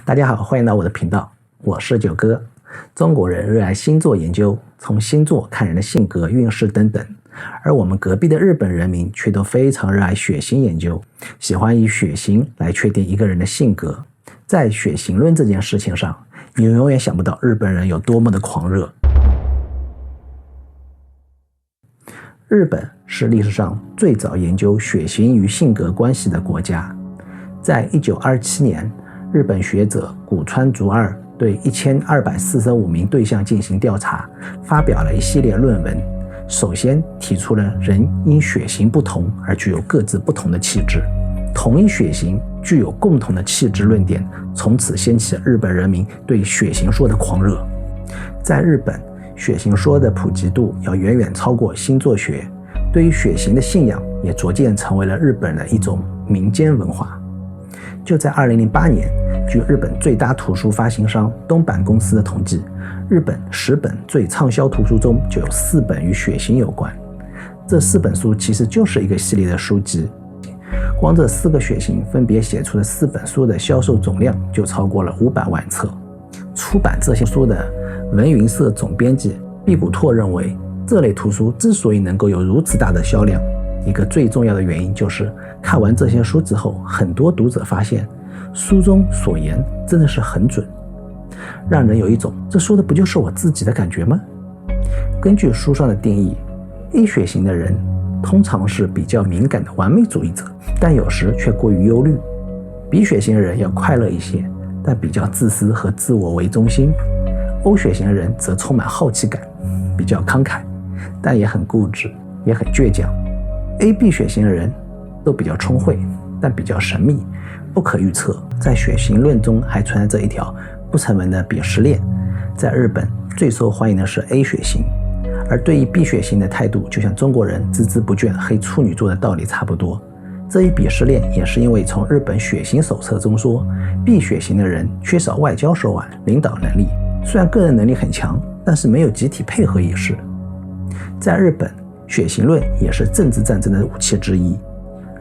大家好，欢迎来到我的频道，我是九哥。中国人热爱星座研究，从星座看人的性格、运势等等，而我们隔壁的日本人民却都非常热爱血型研究，喜欢以血型来确定一个人的性格。在血型论这件事情上，你永远想不到日本人有多么的狂热。日本是历史上最早研究血型与性格关系的国家。在1927年，日本学者古川竹二对1245名对象进行调查，发表了一系列论文。首先提出了人因血型不同而具有各自不同的气质，同一血型具有共同的气质论点，从此掀起日本人民对血型说的狂热。在日本，血型说的普及度要远远超过星座学，对于血型的信仰也逐渐成为了日本的一种民间文化。就在2008年，据日本最大图书发行商东坂公司的统计，日本10本最畅销图书中就有4本与血型有关。这4本书其实就是一个系列的书籍，光这4个血型分别写出的4本书的销售总量就超过了500万册。出版这些书的文云社总编辑毕古拓认为，这类图书之所以能够有如此大的销量，一个最重要的原因就是看完这些书之后，很多读者发现书中所言真的是很准，让人有一种这说的不就是我自己的感觉吗？根据书上的定义， A 血型的人通常是比较敏感的完美主义者，但有时却过于忧虑。 B 血型的人要快乐一些，但比较自私和自我为中心。 O 血型的人则充满好奇感，比较慷慨，但也很固执，也很倔强。 AB 血型的人都比较聪慧，但比较神秘，不可预测。在血型论中还存在着一条不成文的鄙视链，在日本最受欢迎的是 A 血型，而对于 B 血型的态度就像中国人孜孜不倦黑处女座的道理差不多。这一鄙视链也是因为从日本血型手册中说， B 血型的人缺少外交手腕、领导能力，虽然个人能力很强，但是没有集体配合意识。在日本，血型论也是政治战争的武器之一。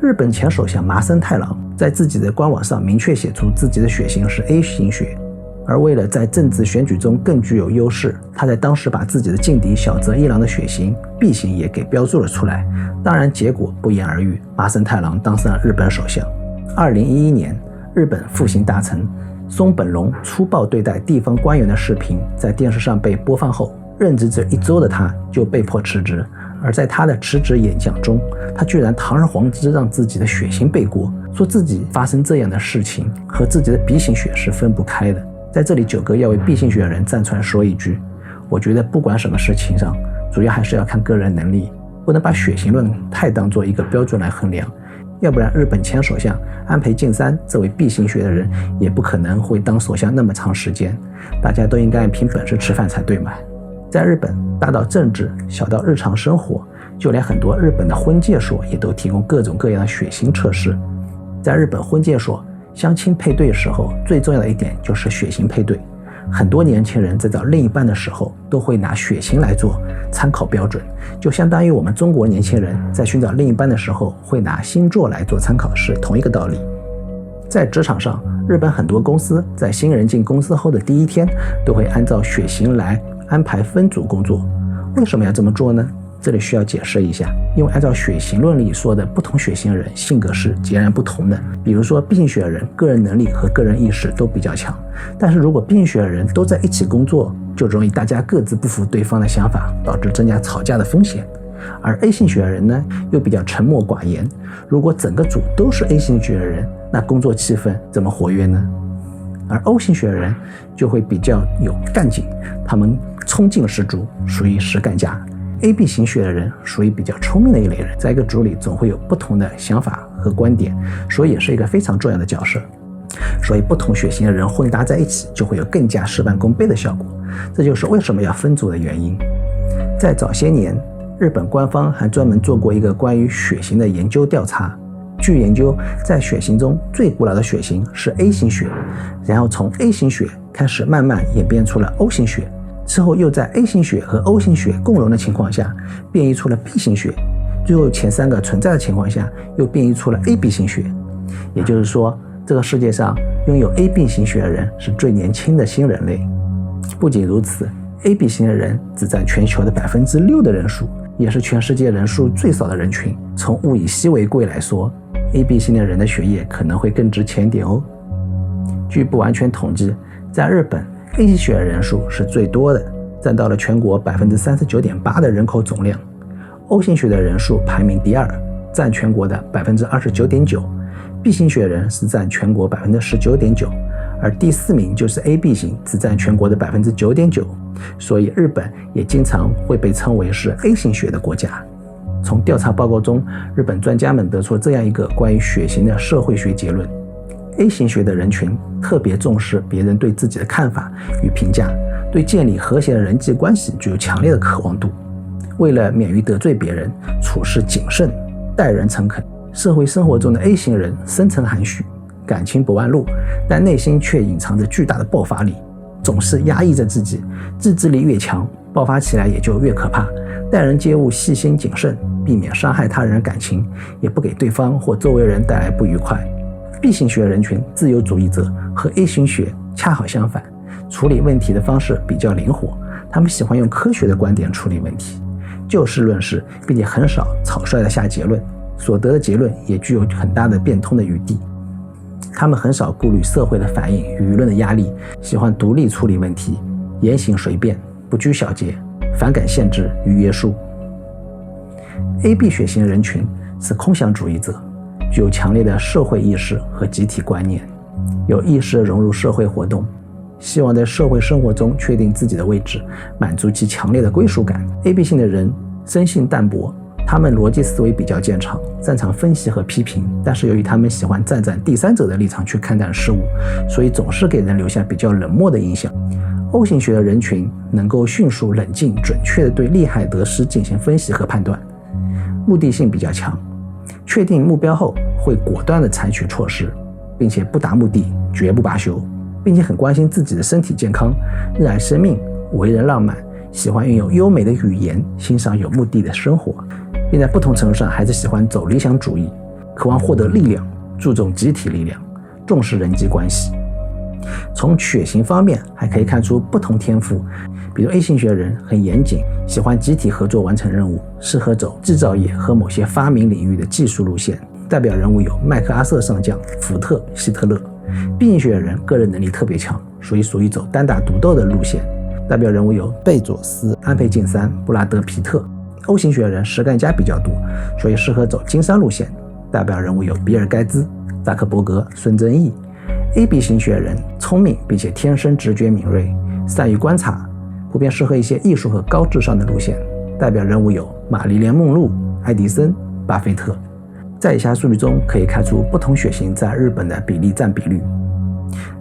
日本前首相麻生太郎在自己的官网上明确写出自己的血型是 A 型血，而为了在政治选举中更具有优势，他在当时把自己的劲敌小泽一郎的血型 B 型也给标注了出来。当然结果不言而喻，麻生太郎当上了日本首相。2011年，日本复兴大臣松本龙粗暴对待地方官员的视频在电视上被播放后，任职只1周的他就被迫辞职。而在他的辞职演讲中，他居然堂而皇之让自己的血型背锅，说自己发生这样的事情和自己的 B 型血是分不开的。在这里，九哥要为 B 型血的人站出来说一句，我觉得不管什么事情上，主要还是要看个人能力，不能把血型论太当做一个标准来衡量，要不然日本前首相安倍晋三这位 B 型血的人也不可能会当首相那么长时间。大家都应该凭本事吃饭才对嘛。在日本，大到政治，小到日常生活，就连很多日本的婚介所也都提供各种各样的血型测试。在日本婚介所相亲配对的时候，最重要的一点就是血型配对。很多年轻人在找另一半的时候都会拿血型来做参考标准，就相当于我们中国年轻人在寻找另一半的时候会拿星座来做参考，是同一个道理。在职场上，日本很多公司在新人进公司后的第1天都会按照血型来安排分组工作。为什么要这么做呢？这里需要解释一下，因为按照血型论里说的，不同血型的人性格是截然不同的。比如说 B 型血的人个人能力和个人意识都比较强，但是如果 B 型血的人都在一起工作，就容易大家各自不服对方的想法，导致增加吵架的风险。而 A 型血的人呢，又比较沉默寡言，如果整个组都是 A 型血的人，那工作气氛怎么活跃呢？而 O 型血的人就会比较有干劲，他们冲劲十足，属于实干家。AB 型血的人属于比较聪明的一类人，在一个组里总会有不同的想法和观点，所以也是一个非常重要的角色。所以不同血型的人混搭在一起，就会有更加事半功倍的效果。这就是为什么要分组的原因。在早些年，日本官方还专门做过一个关于血型的研究调查。据研究，在血型中最古老的血型是 A 型血，然后从 A 型血开始慢慢演变出了 O 型血，之后又在 A 型血和 O 型血共融的情况下变异出了 B 型血，最后前3个存在的情况下又变异出了 AB 型血。也就是说，这个世界上拥有 AB 型血的人是最年轻的新人类。不仅如此， AB 型的人只占全球的 6% 的人数，也是全世界人数最少的人群。从物以稀为贵来说， AB 型的人的血液可能会更值钱点哦。据不完全统计，在日本 A 型血的人数是最多的，占到了全国 39.8% 的人口总量。O 型血的人数排名第二，占全国的 29.9%， B 型血人是占全国 19.9%， 而第4名就是 AB 型，只占全国的 9.9%。 所以日本也经常会被称为是 A 型血的国家。从调查报告中，日本专家们得出这样一个关于血型的社会学结论： A 型血的人群特别重视别人对自己的看法与评价，对建立和谐的人际关系具有强烈的渴望度。为了免于得罪别人，处事谨慎，待人诚恳。社会生活中的 A 型人深沉含蓄，感情不外露，但内心却隐藏着巨大的爆发力，总是压抑着自己，自制力越强，爆发起来也就越可怕。待人接物细心谨慎，避免伤害他人感情，也不给对方或周围人带来不愉快。B 型血人群自由主义者和 A 型血恰好相反，处理问题的方式比较灵活，他们喜欢用科学的观点处理问题，就事论事，并且很少草率地下结论，所得的结论也具有很大的变通的余地。他们很少顾虑社会的反应与舆论的压力，喜欢独立处理问题，言行随便，不拘小节，反感限制与约束。AB 血型人群是空想主义者，具有强烈的社会意识和集体观念，有意识融入社会活动，希望在社会生活中确定自己的位置，满足其强烈的归属感。AB 型的人生性淡泊，他们逻辑思维比较见长，擅长分析和批评，但是由于他们喜欢站在第三者的立场去看待事物，所以总是给人留下比较冷漠的印象。O 型血的人群能够迅速、冷静、准确地对利害得失进行分析和判断，目的性比较强，确定目标后会果断地采取措施，并且不达目的绝不罢休，并且很关心自己的身体健康，热爱生命，为人浪漫，喜欢运用优美的语言，欣赏有目的的生活，并在不同程度上还是喜欢走理想主义，渴望获得力量，注重集体力量，重视人际关系。从血型方面还可以看出不同天赋，比如 A 型血人很严谨，喜欢集体合作完成任务，适合走制造业和某些发明领域的技术路线，代表人物有麦克阿瑟上将、福特、希特勒。B 型血人个人能力特别强，属于走单打独斗的路线，代表人物有贝佐斯、安倍晋三、布拉德皮特。O 型血人实干家比较多，所以适合走经商路线，代表人物有比尔盖茨、扎克伯格、孙正义。AB 型血人聪明并且天生直觉敏锐，善于观察，普遍适合一些艺术和高智商的路线，代表人物有玛丽莲·梦露、爱迪生、巴菲特。在以下数据中可以看出不同血型在日本的比例占比率。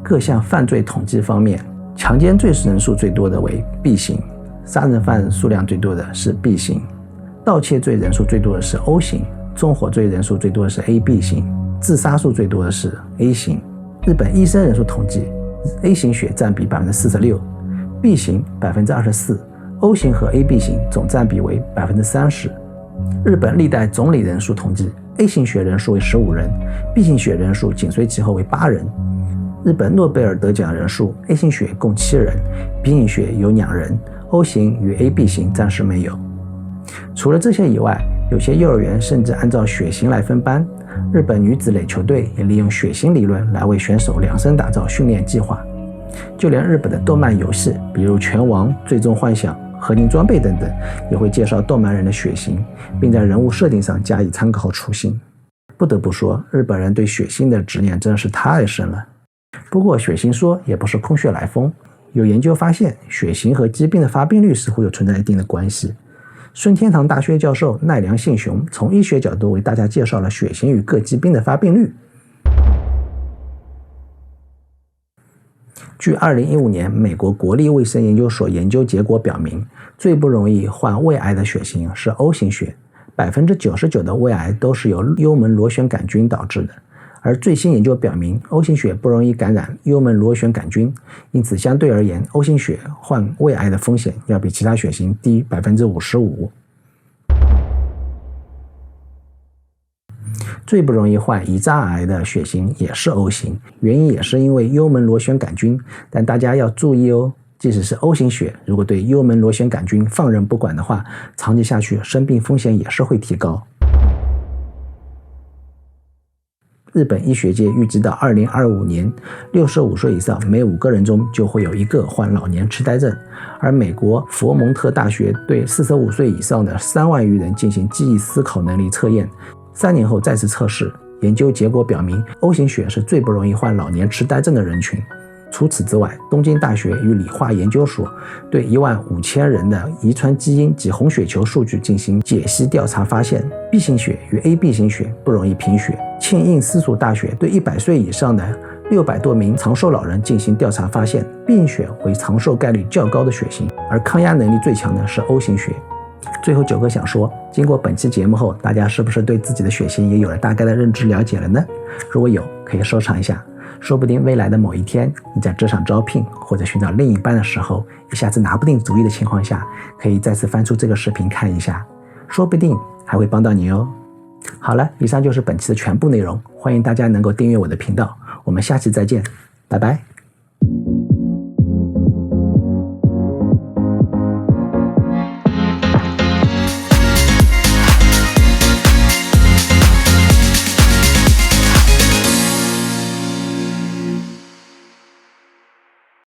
各项犯罪统计方面，强奸罪人数最多的为 B 型，杀人犯数量最多的是 B 型，盗窃罪人数最多的是 O 型，纵火罪人数最多的是 AB 型，自杀数最多的是 A 型。日本医生人数统计 ，A 型血占比 46%，B 型 24%，O 型和 AB 型总占比为 30%。日本历代总理人数统计 ，A 型血人数为15人，B 型血人数紧随其后为8人。日本诺贝尔得奖人数 ，A 型血共7人，B 型血有2人，O 型与 AB 型暂时没有。除了这些以外，有些幼儿园甚至按照血型来分班。日本女子垒球队也利用血型理论来为选手量身打造训练计划。就连日本的动漫游戏，比如拳王、最终幻想、合金装备等等，也会介绍动漫人的血型，并在人物设定上加以参考雏形。不得不说，日本人对血型的执念真是太深了。不过血型说也不是空穴来风，有研究发现，血型和疾病的发病率似乎有存在一定的关系。顺天堂大学教授奈良信雄从医学角度为大家介绍了血型与各疾病的发病率。据2015年美国国立卫生研究所研究结果表明，最不容易患胃癌的血型是 O 型血，99%的胃癌都是由幽门螺旋杆菌导致的。而最新研究表明 ，O 型血不容易感染幽门螺旋杆菌，因此相对而言 ，O 型血患胃癌的风险要比其他血型低 55%。最不容易患胰脏癌的血型也是 O 型，原因也是因为幽门螺旋杆菌。但大家要注意哦，即使是 O 型血，如果对幽门螺旋杆菌放任不管的话，长期下去生病风险也是会提高。日本医学界预计到2025年，65岁以上每5个人中就会有1个患老年痴呆症。而美国佛蒙特大学对45岁以上的3万余人进行记忆思考能力测验，3年后再次测试，研究结果表明 O 型血是最不容易患老年痴呆症的人群。除此之外，东京大学与理化研究所对15000人的遗传基因及红血球数据进行解析调查，发现 B 型血与 AB 型血不容易贫血。庆应私塾大学对100岁以上的600多名长寿老人进行调查，发现 B 型血为长寿概率较高的血型，而抗压能力最强的是 O 型血。最后9哥想说，经过本期节目后，大家是不是对自己的血型也有了大概的认知了解了呢？如果有，可以收藏一下，说不定未来的某一天，你在职场招聘或者寻找另一半的时候，一下子拿不定主意的情况下，可以再次翻出这个视频看一下，说不定还会帮到你哦。好了，以上就是本期的全部内容，欢迎大家能够订阅我的频道，我们下期再见，拜拜。